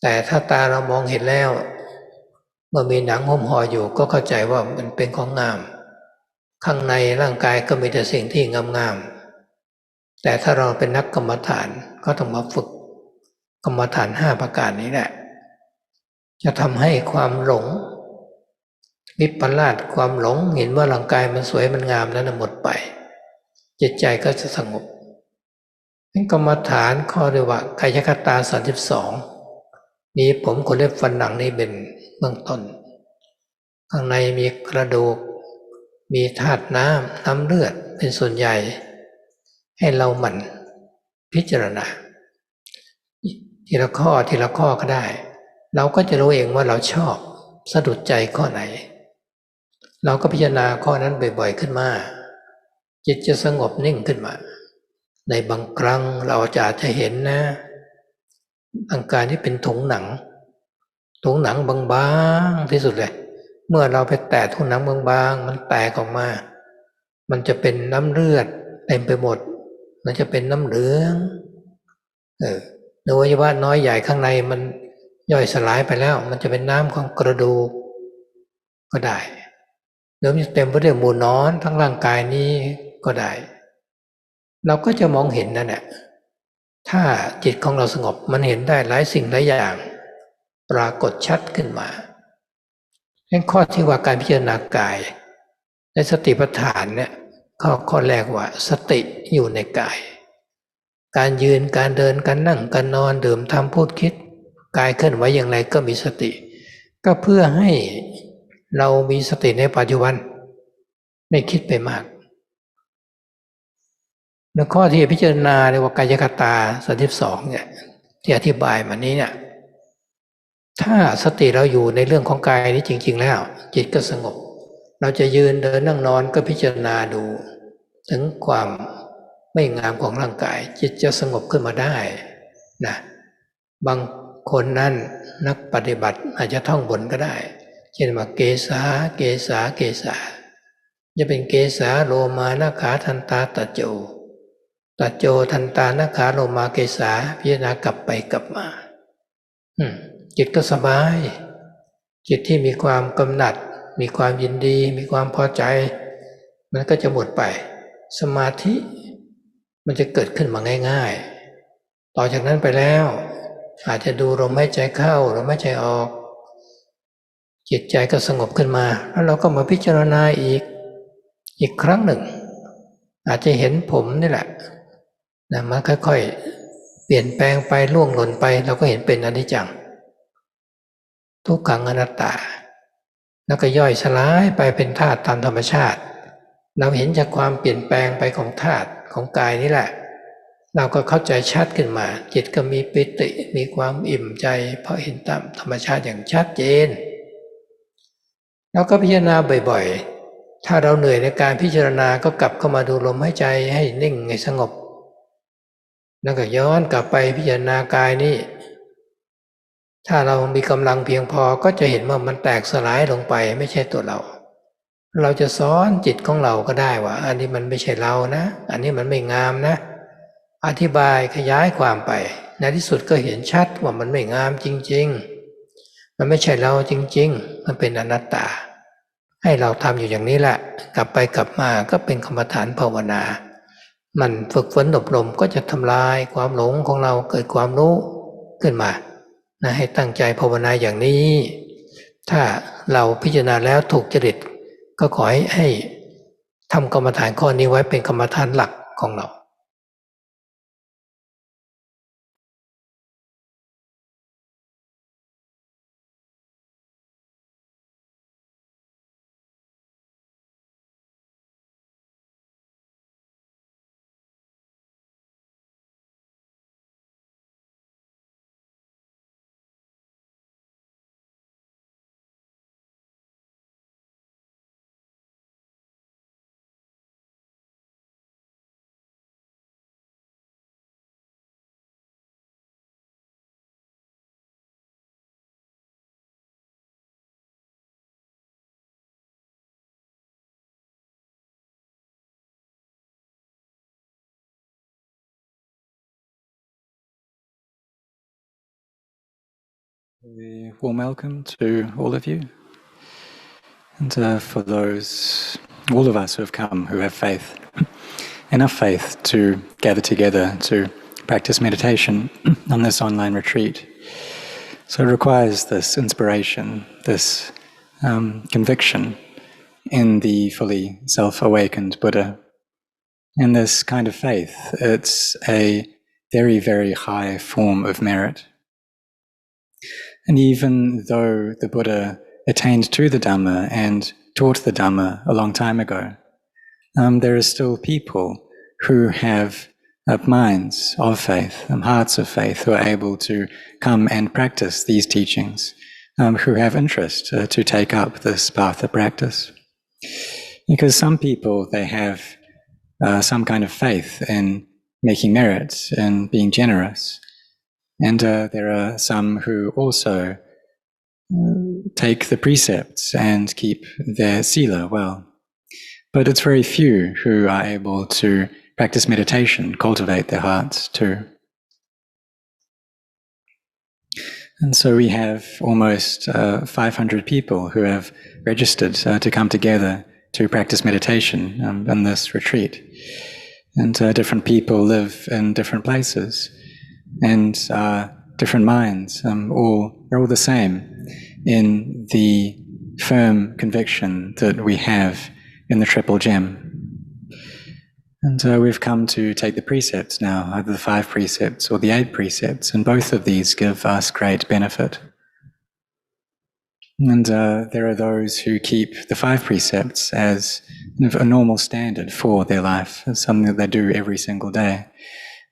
แต่ถ้าตาเรามองเห็นแล้วเมื่อมีหนังหุ้มห่ออยู่ก็เข้าใจว่ามันเป็นของงามข้างในร่างกายก็มีแต่สิ่งที่งามๆแต่ถ้าเราเป็นนักกรรมฐานก็ต้องมาฝึกกรรมฐาน5 ประการนี้แหละจะทำให้ความหลงวิปลาสความหลงเห็นว่าร่างกายมันสวยมันงามนั้นหมดไปจิตใจก็จะสงบเป็นกรรมฐานข้อเรียกว่ากายคตา32มีผมขนเล็บฟันหนังนี่เป็นเบื้องต้นข้างในมีกระดูกมีธาตุน้ำเลือดเป็นส่วนใหญ่ให้เราหมั่นพิจารณาทีละข้อก็ได้เราก็จะรู้เองว่าเราชอบสะดุดใจข้อไหนเราก็พิจารณาข้อนั้นบ่อยๆขึ้นมาจิตจะสงบนิ่งขึ้นมาในบางครั้งเราจะเห็นนะอาการที่เป็นถุงหนังบางๆที่สุดเลยเมื่อเราไปแตะถุงหนังบางๆมันแตกออกมามันจะเป็นน้ำเลือดเต็มไปหมดมันจะเป็นน้ำเหลืองอวัยวะน้อยใหญ่ข้างในมันย่อยสลายไปแล้วมันจะเป็นน้ำของกระดูกก็ได้หรือมันจะเต็มไปด้วยหมู่นอนทั้งร่างกายนี้ก็ได้เราก็จะมองเห็นนั่นแหละถ้าจิตของเราสงบมันเห็นได้หลายสิ่งหลายอย่างปรากฏชัดขึ้นมางั้นข้อที่ว่าการพิจารณากายในสติปัฏฐานเนี่ยข้อแรกว่าสติอยู่ในกายการยืนการเดินการนั่งการนอนดื่มทำพูดคิดกายเคลื่อนไหวอย่างไรก็มีสติก็เพื่อให้เรามีสติในปัจจุบันไม่คิดไปมากแล้วข้อที่พิจารณาเรียกว่ากายคตา32เนี่ยที่อธิบายมานี้เนี่ยถ้าสติเราอยู่ในเรื่องของกายนี้จริงๆแล้วจิตก็สงบเราจะยืนเดินนั่งนอนก็พิจารณาดูถึงความไม่งามของร่างกายจิตจะสงบขึ้นมาได้นะบางคนนั้นนักปฏิบัติอาจจะท่องบนก็ได้เช่นว่าเกสาจะเป็นเกสาโลมานาขาทันตาตะโจทันตานาขาโลมาเกสาพิจารณากลับไปกลับมาจิตก็สบายจิตที่มีความกำหนัดมีความยินดีมีความพอใจ มันก็จะหมดไปสมาธิมันจะเกิดขึ้นมาง่ายๆต่อจากนั้นไปแล้วอาจจะดูลมหายใจเข้าลมหายใจออกจิตใจก็สงบขึ้นมาแล้วเราก็มาพิจารณาอีกครั้งหนึ่งอาจจะเห็นผมนี่แหละนะมันค่อยๆเปลี่ยนแปลงไปล่วงหล่นไปเราก็เห็นเป็นอนิจจังทุกขังอนัตตาแล้วก็ย่อยสลายไปเป็นธาตุตามธรรมชาติเราเห็นจากความเปลี่ยนแปลงไปของธาตุของกายนี่แหละเราก็เข้าใจชัดขึ้นมาจิตก็มีปิติมีความอิ่มใจเพราะเห็นตามธรรมชาติอย่างชัดเจนแล้วก็พิจารณาบ่อยๆถ้าเราเหนื่อยในการพิจารณาก็กลับเข้ามาดูลมหายใจให้นิ่งให้สงบแล้วก็ย้อนกลับไปพิจารณากายนี้ถ้าเรามีกำลังเพียงพอก็จะเห็นว่ามันแตกสลายลงไปไม่ใช่ตัวเราจะสอนจิตของเราก็ได้ว่าอันนี้มันไม่ใช่เรานะอันนี้มันไม่งามนะอธิบายขยายความไปในที่สุดก็เห็นชัดว่ามันไม่งามจริงๆมันไม่ใช่เราจริงๆมันเป็นอนัตตาให้เราทำอยู่อย่างนี้แหละกลับไปกลับมาก็เป็นกรรมฐานภาวนามันฝึกฝนอบรมก็จะทำลายความหลงของเราเกิดความรู้ขึ้นมานะให้ตั้งใจภาวนาอย่างนี้ถ้าเราพิจารณาแล้วถูกจริตก็ขอให้ทำกรรมฐานข้อนี้ไว้เป็นกรรมฐานหลักของเราA warm welcome to all of you, and for all of us who have come, who have faith, enough faith to gather together to practice meditation on this online retreat. So it requires this inspiration, this conviction in the fully self-awakened Buddha. And this kind of faith, it's a very, very high form of merit. And even though the Buddha attained to the Dhamma and taught the Dhamma a long time ago, there are still people who have minds of faith, hearts of faith, who are able to come and practice these teachings, who have interest to take up this path of practice. Because some people, they have some kind of faith in making merit, in being generous. And there are some who also take the precepts and keep their sila well. But it's very few who are able to practice meditation, cultivate their hearts too. And so we have almost 500 people who have registered to come together to practice meditation on this retreat. And different people live in different places and different minds, they're all the same in the firm conviction that we have in the Triple Gem. And we've come to take the precepts now, either the 5 precepts or the 8 precepts, and both of these give us great benefit. And there are those who keep the 5 precepts as a normal standard for their life, as something that they do every single day.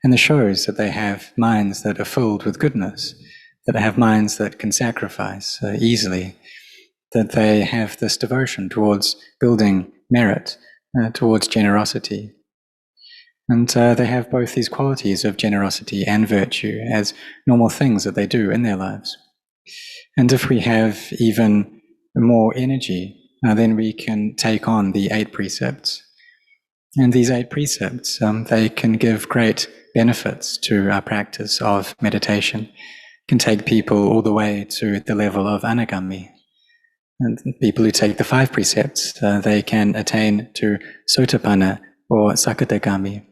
And it shows that they have minds that are filled with goodness, that they have minds that can sacrifice easily, that they have this devotion towards building merit, towards generosity. And they have both these qualities of generosity and virtue as normal things that they do in their lives. And if we have even more energy, then we can take on the 8 precepts. And these 8 precepts, they can give great benefits to our practice of meditation, can take people all the way to the level of anagami. And people who take the 5 precepts, they can attain to Sotapanna or Sakadagami.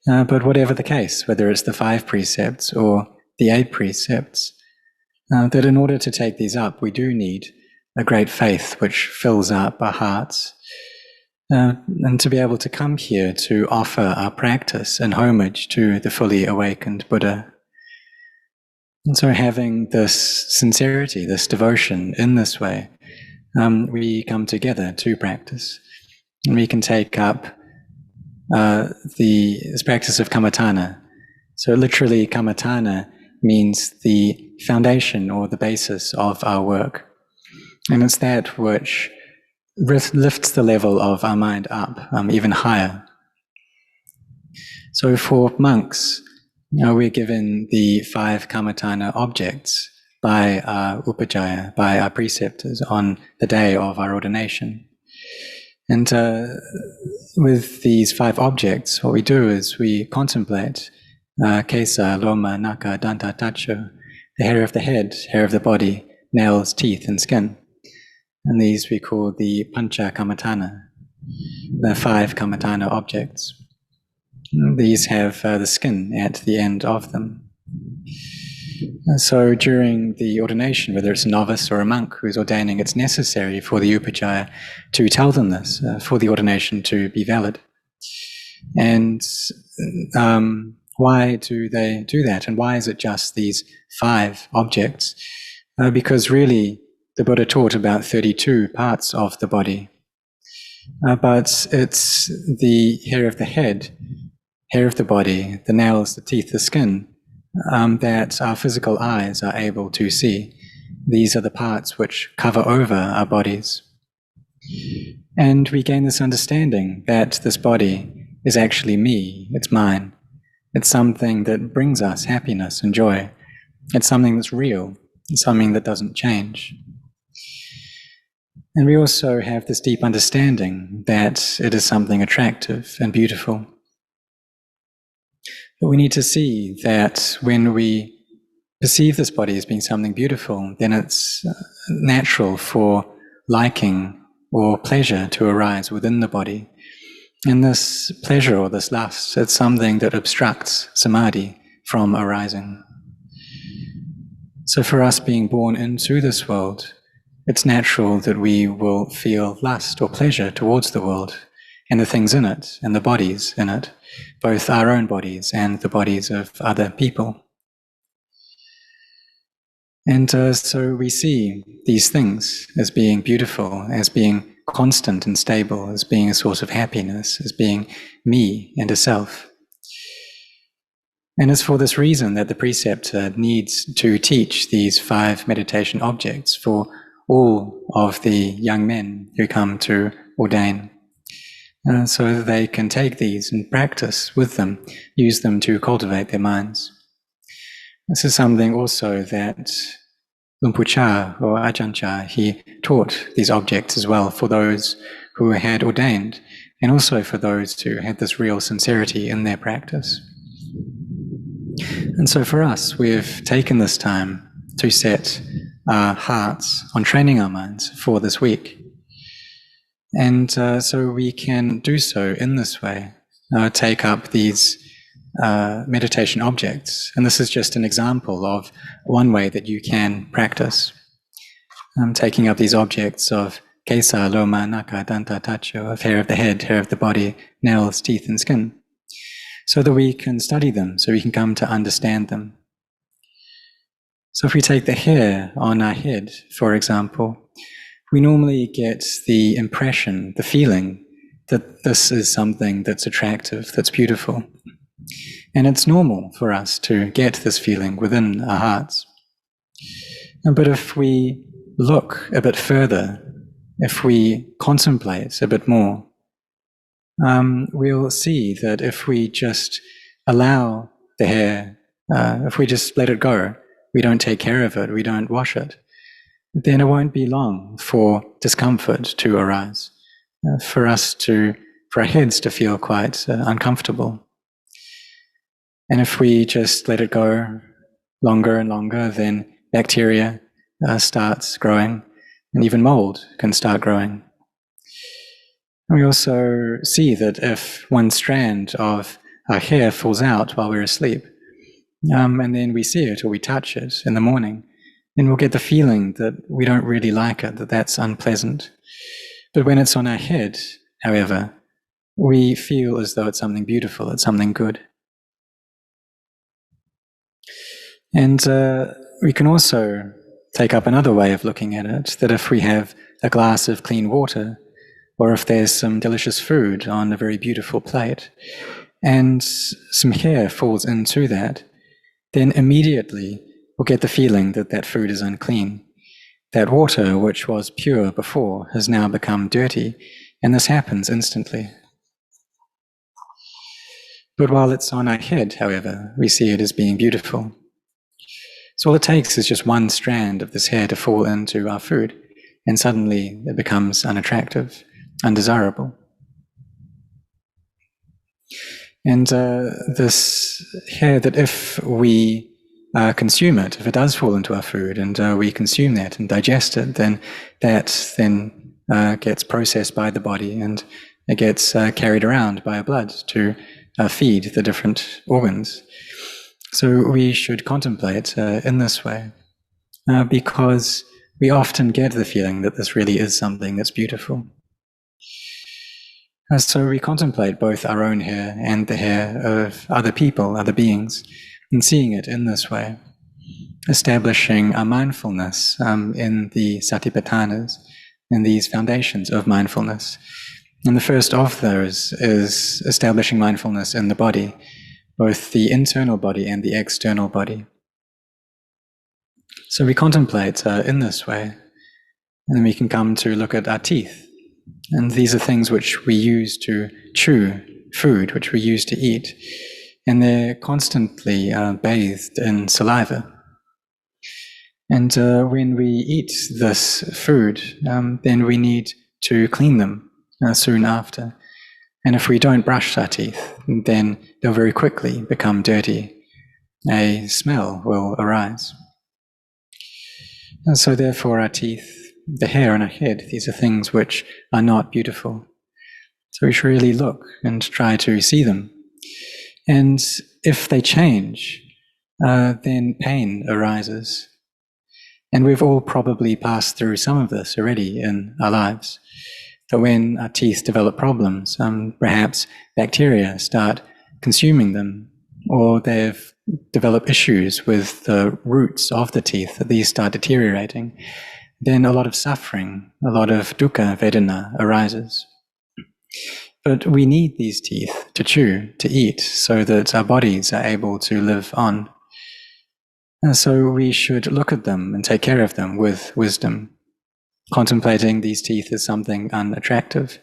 But whatever the case, whether it's the 5 precepts or the 8 precepts, that in order to take these up, we do need a great faith which fills up our hearts, and to be able to come here to offer our practice in homage to the fully awakened Buddha. And so having this sincerity, this devotion in this way, we come together to practice. And we can take up this practice of kamatana. So literally kamatana means the foundation or the basis of our work. And it's that which lifts the level of our mind up even higher. So for monks, we're given the 5 kamatana objects by our upajjhaya, by our preceptors on the day of our ordination. And with these 5 objects, what we do is we contemplate kesa, loma, naka, danta, tacho, the hair of the head, hair of the body, nails, teeth, and skin. And these we call the pancha kamatana, the 5 kamatana objects. These have the skin at the end of them. So during the ordination, whether it's a novice or a monk who's ordaining, it's necessary for the upajjhaya to tell them this, for the ordination to be valid. And why do they do that? And why is it just these 5 objects? Because really, the Buddha taught about 32 parts of the body. But it's the hair of the head, hair of the body, the nails, the teeth, the skin, that our physical eyes are able to see. These are the parts which cover over our bodies. And we gain this understanding that this body is actually me, it's mine. It's something that brings us happiness and joy. It's something that's real, it's something that doesn't change. And we also have this deep understanding that it is something attractive and beautiful. But we need to see that when we perceive this body as being something beautiful, then it's natural for liking or pleasure to arise within the body. And this pleasure or this lust, it's something that obstructs samadhi from arising. So for us being born into this world, it's natural that we will feel lust or pleasure towards the world and the things in it and the bodies in it, both our own bodies and the bodies of other people. And so we see these things as being beautiful, as being constant and stable, as being a source of happiness, as being me and a self. And it's for this reason that the preceptor needs to teach these 5 meditation objects for all of the young men who come to ordain, so that they can take these and practice with them, use them to cultivate their minds. This is something also that Lumpucha or Ajahn Chah, he taught these objects as well for those who had ordained, and also for those who had this real sincerity in their practice. And so for us, we've taken this time to set our hearts on training our minds for this week. And so we can do so in this way, take up these meditation objects. And this is just an example of one way that you can practice. Taking up these objects of kesa, loma, naka, danta, tacho, of hair of the head, hair of the body, nails, teeth, and skin, so that we can study them, so we can come to understand them. So if we take the hair on our head, for example, we normally get the impression, the feeling that this is something that's attractive, that's beautiful. And it's normal for us to get this feeling within our hearts. But if we look a bit further, if we contemplate a bit more, we'll see that if we just allow the hair, if we just let it go, we don't take care of it, we don't wash it, then it won't be long for discomfort to arise, for our heads to feel quite uncomfortable. And if we just let it go longer and longer, then bacteria starts growing, and even mold can start growing. And we also see that if one strand of our hair falls out while we're asleep, and then we see it or we touch it in the morning, then we'll get the feeling that we don't really like it, that that's unpleasant. But when it's on our head, however, we feel as though it's something beautiful, it's something good. And we can also take up another way of looking at it, that if we have a glass of clean water, or if there's some delicious food on a very beautiful plate, and some hair falls into that, then immediately we'll get the feeling that that food is unclean. That water, which was pure before, has now become dirty, and this happens instantly. But while it's on our head, however, we see it as being beautiful. So all it takes is just one strand of this hair to fall into our food, and suddenly it becomes unattractive, undesirable. And this hair, that if we consume it, if it does fall into our food and we consume that and digest it, then that then gets processed by the body and it gets carried around by our blood to feed the different organs. So we should contemplate in this way because we often get the feeling that this really is something that's beautiful. So we contemplate both our own hair and the hair of other people, other beings, and seeing it in this way, establishing our mindfulness in the satipatthanas, in these foundations of mindfulness. And the first of those is establishing mindfulness in the body, both the internal body and the external body. So we contemplate in this way, and then we can come to look at our teeth. And these are things which we use to chew food, which we use to eat. And they're constantly bathed in saliva. And when we eat this food, then we need to clean them soon after. And if we don't brush our teeth, then they'll very quickly become dirty. A smell will arise. And so therefore our teeth, the hair on our head, these are things which are not beautiful. So we should really look and try to see them. And if they change, then pain arises. And we've all probably passed through some of this already in our lives. That when our teeth develop problems, perhaps bacteria start consuming them, or they've developed issues with the roots of the teeth, that these start deteriorating, then a lot of suffering, a lot of dukkha vedana arises. But we need these teeth to chew, to eat, so that our bodies are able to live on. And so we should look at them and take care of them with wisdom, contemplating these teeth as something unattractive,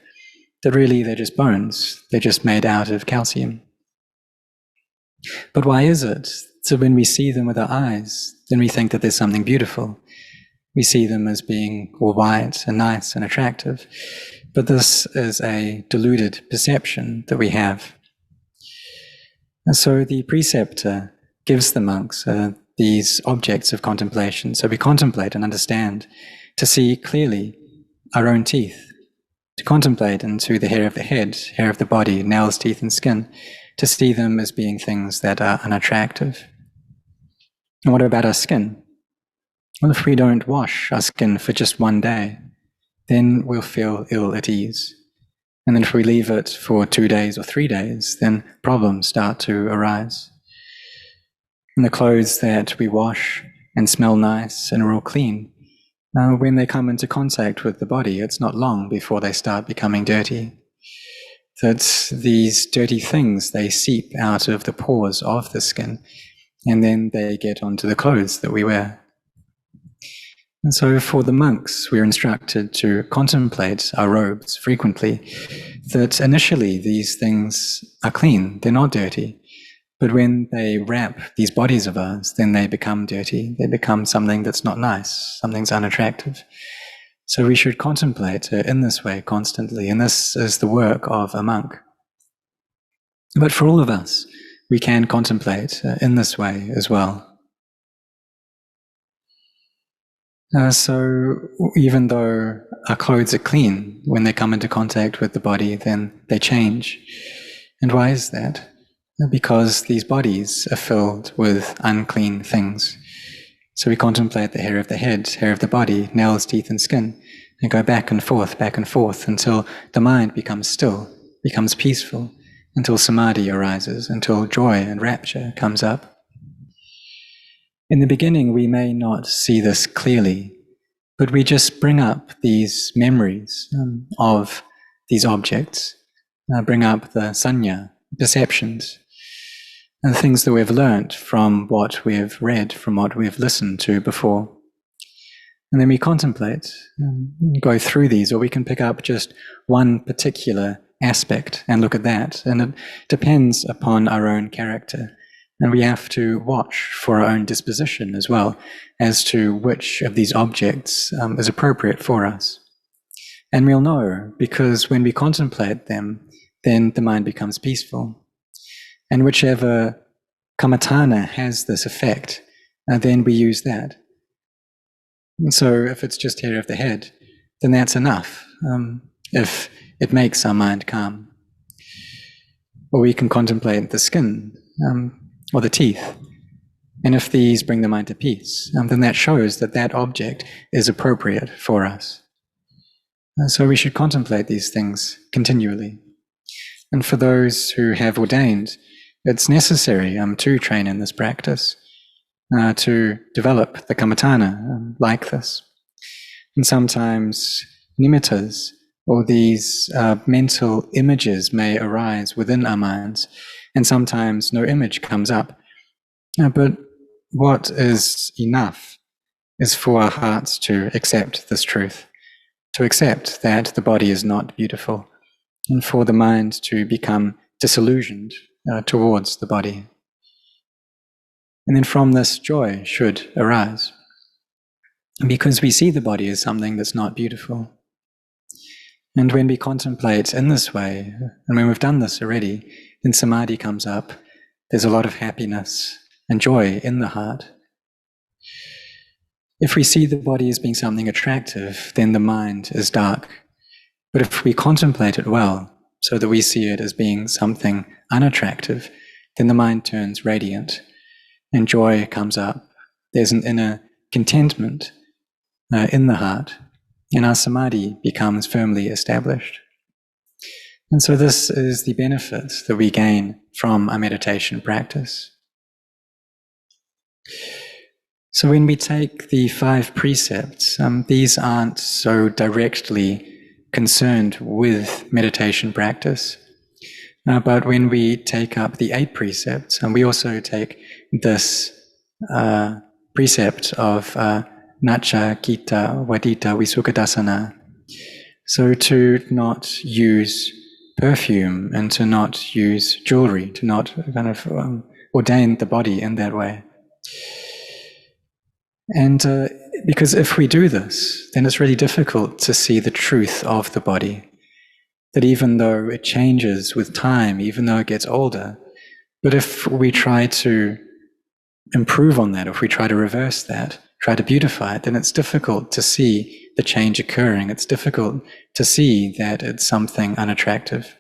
that really they're just bones, they're just made out of calcium. But why is it? So when we see them with our eyes, then we think that there's something beautiful. We see them as being all white and nice and attractive. But this is a deluded perception that we have. And so the preceptor gives the monks these objects of contemplation. So we contemplate and understand to see clearly our own teeth, to contemplate into the hair of the head, hair of the body, nails, teeth, and skin, to see them as being things that are unattractive. And what about our skin? Well, if we don't wash our skin for just one day, then we'll feel ill at ease. And then if we leave it for 2 days or 3 days, then problems start to arise. And the clothes that we wash and smell nice and are all clean, when they come into contact with the body, it's not long before they start becoming dirty. That these dirty things, they seep out of the pores of the skin, and then they get onto the clothes that we wear. And so for the monks, we're instructed to contemplate our robes frequently, that initially these things are clean, they're not dirty. But when they wrap these bodies of ours, then they become dirty. They become something that's not nice, something's unattractive. So we should contemplate in this way constantly, and this is the work of a monk. But for all of us, we can contemplate in this way as well. So even though our clothes are clean, when they come into contact with the body, then they change. And why is that? Because these bodies are filled with unclean things. So we contemplate the hair of the head, hair of the body, nails, teeth, and skin, and go back and forth, until the mind becomes still, becomes peaceful, until samadhi arises, until joy and rapture comes up. In the beginning, we may not see this clearly, but we just bring up these memories of these objects, bring up the sanya, perceptions, and the things that we've learnt from what we've read, from what we've listened to before. And then we contemplate, go through these, or we can pick up just one particular aspect and look at that. And it depends upon our own character. And we have to watch for our own disposition as well as to which of these objects is appropriate for us. And we'll know, because when we contemplate them, then the mind becomes peaceful. And whichever kamatana has this effect, then we use that. And so if it's just hair of the head, then that's enough, if it makes our mind calm. Or we can contemplate the skin, or the teeth. And if these bring the mind to peace, then that shows that that object is appropriate for us. So we should contemplate these things continually. And for those who have ordained, it's necessary to train in this practice, to develop the kamatana like this. And sometimes nimittas, or these mental images, may arise within our minds, and sometimes no image comes up. But what is enough is for our hearts to accept this truth, to accept that the body is not beautiful, and for the mind to become disillusioned towards the body. And then from this, joy should arise, because we see the body as something that's not beautiful. And when we contemplate in this way, and when we've done this already, then samadhi comes up. There's a lot of happiness and joy in the heart. If we see the body as being something attractive, then the mind is dark. But if we contemplate it well, so that we see it as being something unattractive, then the mind turns radiant and joy comes up. There's an inner contentment in the heart, and our samadhi becomes firmly established. And so this is the benefit that we gain from our meditation practice. So when we take the 5 precepts, these aren't so directly concerned with meditation practice. But when we take up the 8 precepts, and we also take this precept of nacha, kita, vadita, visukkadasana, so to not use perfume and to not use jewelry, to not kind of ordain the body in that way. And because if we do this, then it's really difficult to see the truth of the body. That even though it changes with time, even though it gets older, but if we try to improve on that, if we try to reverse that, try to beautify it, then it's difficult to see the change occurring. It's difficult to see that it's something unattractive.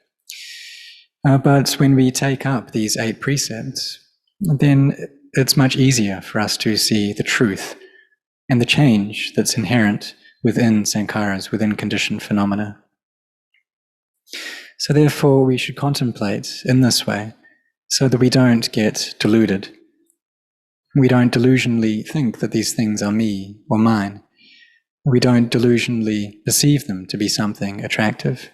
But when we take up these 8 precepts, then it's much easier for us to see the truth and the change that's inherent within sankharas, within conditioned phenomena. So therefore we should contemplate in this way so that we don't get deluded. We don't delusionally think that these things are me or mine. We don't delusionally perceive them to be something attractive.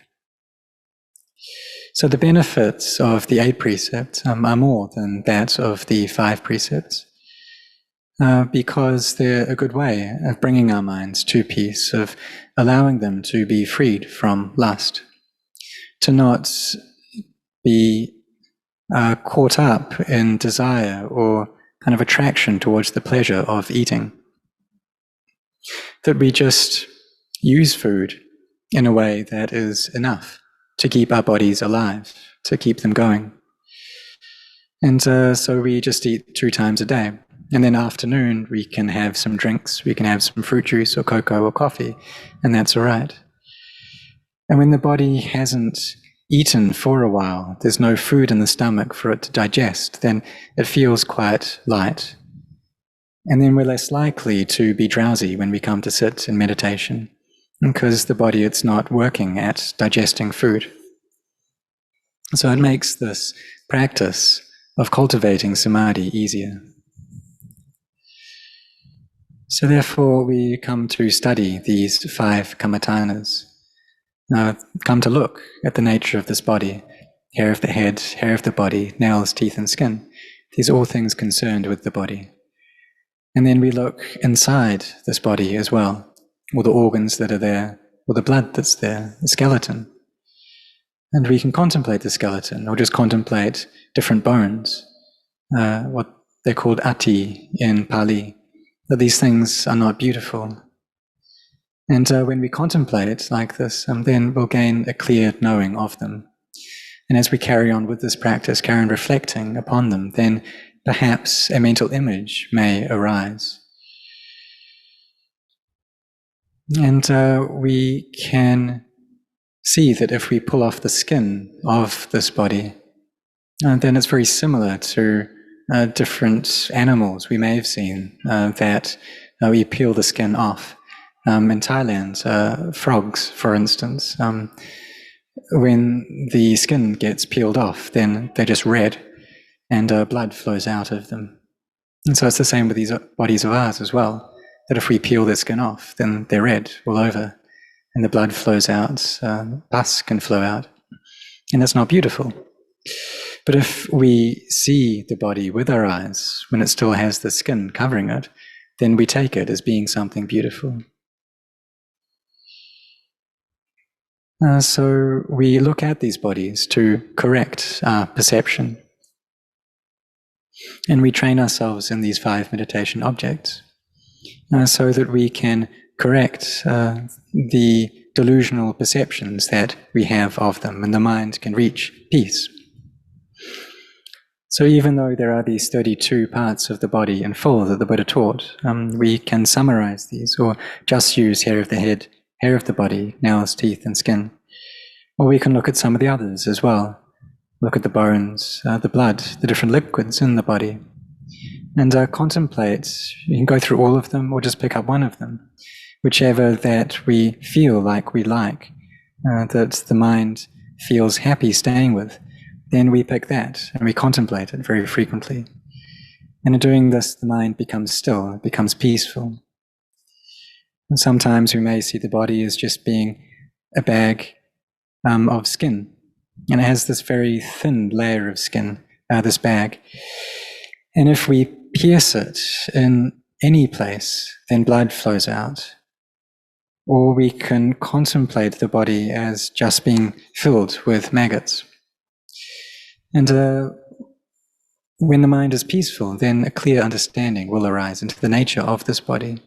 So the benefits of the 8 precepts are more than that of the 5 precepts, because they're a good way of bringing our minds to peace, of allowing them to be freed from lust, to not be caught up in desire or kind of attraction towards the pleasure of eating. That we just use food in a way that is enough to keep our bodies alive, to keep them going. And so we just eat 2 times a day. And then afternoon, we can have some drinks, we can have some fruit juice or cocoa or coffee, and that's all right. And when the body hasn't eaten for a while, there's no food in the stomach for it to digest, then it feels quite light. And then we're less likely to be drowsy when we come to sit in meditation, because the body, it's not working at digesting food. So it makes this practice of cultivating samadhi easier. So therefore we come to study these 5 kamatanas. Now come to look at the nature of this body, hair of the head, hair of the body, nails, teeth and skin. These are all things concerned with the body. And then we look inside this body as well, all the organs that are there, or the blood that's there, the skeleton. And we can contemplate the skeleton, or just contemplate different bones, what they're called ati in Pali, that these things are not beautiful. And when we contemplate like this, then we'll gain a clear knowing of them. And as we carry on with this practice, carry on reflecting upon them, then perhaps a mental image may arise. And we can see that if we pull off the skin of this body, then it's very similar to different animals we may have seen that we peel the skin off. In Thailand, frogs, for instance, when the skin gets peeled off, then they're just red and blood flows out of them. And so it's the same with these bodies of ours as well, that if we peel their skin off, then they're red all over and the blood flows out, pus can flow out, and that's not beautiful. But if we see the body with our eyes, when it still has the skin covering it, then we take it as being something beautiful. So we look at these bodies to correct our perception. And we train ourselves in these 5 meditation objects so that we can correct the delusional perceptions that we have of them, and the mind can reach peace. So even though there are these 32 parts of the body in full that the Buddha taught, we can summarize these, or just use hair of the head, hair of the body, nails, teeth and skin. Or we can look at some of the others as well. Look at the bones, the blood, the different liquids in the body. And contemplate. You can go through all of them or just pick up one of them. Whichever that we feel like we like, that the mind feels happy staying with, then we pick that and we contemplate it very frequently. And in doing this, the mind becomes still, it becomes peaceful. And sometimes we may see the body as just being a bag of skin. And it has this very thin layer of skin, this bag. And if we pierce it in any place, then blood flows out. Or we can contemplate the body as just being filled with maggots. And when the mind is peaceful, then a clear understanding will arise into the nature of this body.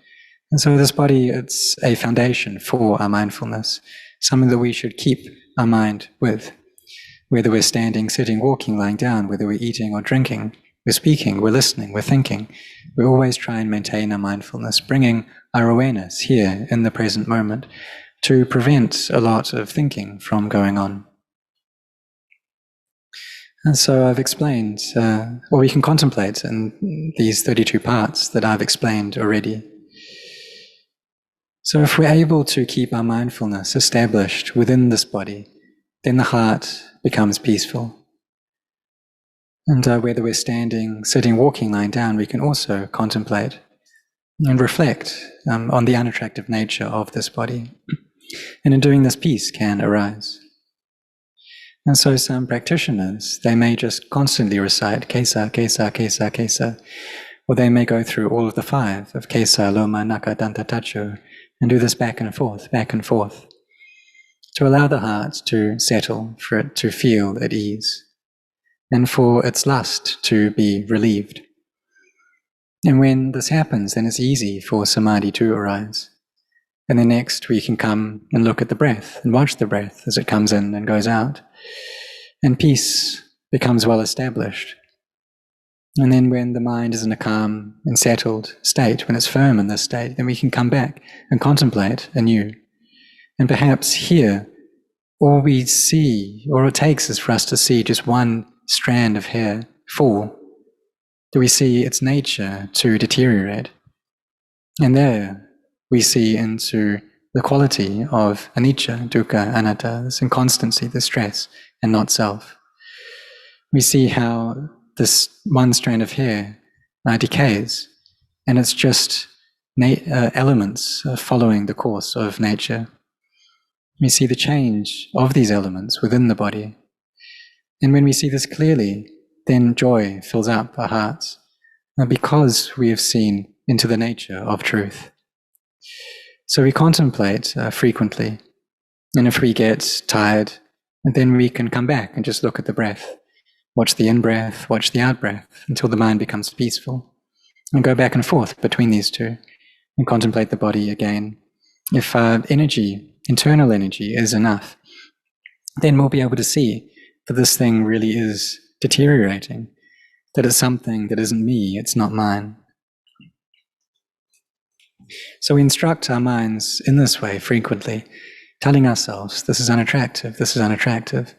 And so this body, it's a foundation for our mindfulness, something that we should keep our mind with. Whether we're standing, sitting, walking, lying down, whether we're eating or drinking, we're speaking, we're listening, we're thinking, we always try and maintain our mindfulness, bringing our awareness here in the present moment to prevent a lot of thinking from going on. And so I've explained, or we can contemplate in these 32 parts that I've explained already. So if we're able to keep our mindfulness established within this body, then the heart becomes peaceful. And whether we're standing, sitting, walking, lying down, we can also contemplate and reflect on the unattractive nature of this body. And in doing this, peace can arise. And so some practitioners, they may just constantly recite Kesa, Kesa, Kesa, Kesa, or they may go through all of the 5 of Kesa, Loma, Naka, Danta, Tacho, and do this back and forth, to allow the heart to settle, for it to feel at ease, and for its lust to be relieved. And when this happens, then it's easy for samadhi to arise. And then next we can come and look at the breath and watch the breath as it comes in and goes out. And peace becomes well established. And then when the mind is in a calm and settled state, when it's firm in this state, then we can come back and contemplate anew. And perhaps here, all we see, all it takes is for us to see just one strand of hair fall. Do we see its nature to deteriorate? And there we see into the quality of anicca, dukkha, anatta, this inconstancy, the stress, and not self. We see how this one strand of hair decays, and it's just elements following the course of nature. We see the change of these elements within the body. And when we see this clearly, then joy fills up our hearts, because we have seen into the nature of truth. So we contemplate frequently, and if we get tired, then we can come back and just look at the breath. Watch the in-breath, watch the out-breath, until the mind becomes peaceful, and go back and forth between these two, and contemplate the body again. If internal energy is enough, then we'll be able to see that this thing really is deteriorating, that it's something that isn't me, it's not mine. So we instruct our minds in this way frequently, telling ourselves, this is unattractive,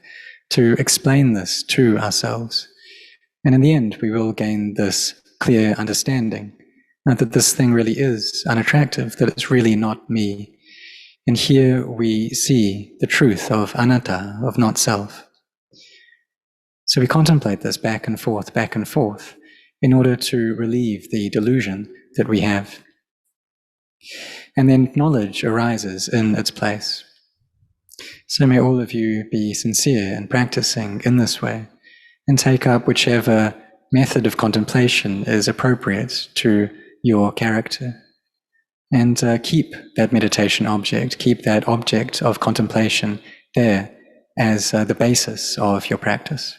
to explain this to ourselves. And in the end, we will gain this clear understanding that this thing really is unattractive, that it's really not me. And here we see the truth of anatta, of not self. So we contemplate this back and forth, in order to relieve the delusion that we have. And then knowledge arises in its place. So may all of you be sincere in practicing in this way, and take up whichever method of contemplation is appropriate to your character. And keep that meditation object, keep that object of contemplation there as the basis of your practice.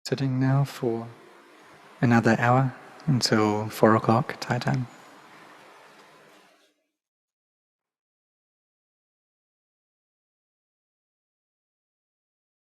Sitting now for another hour until 4 o'clock Thai time.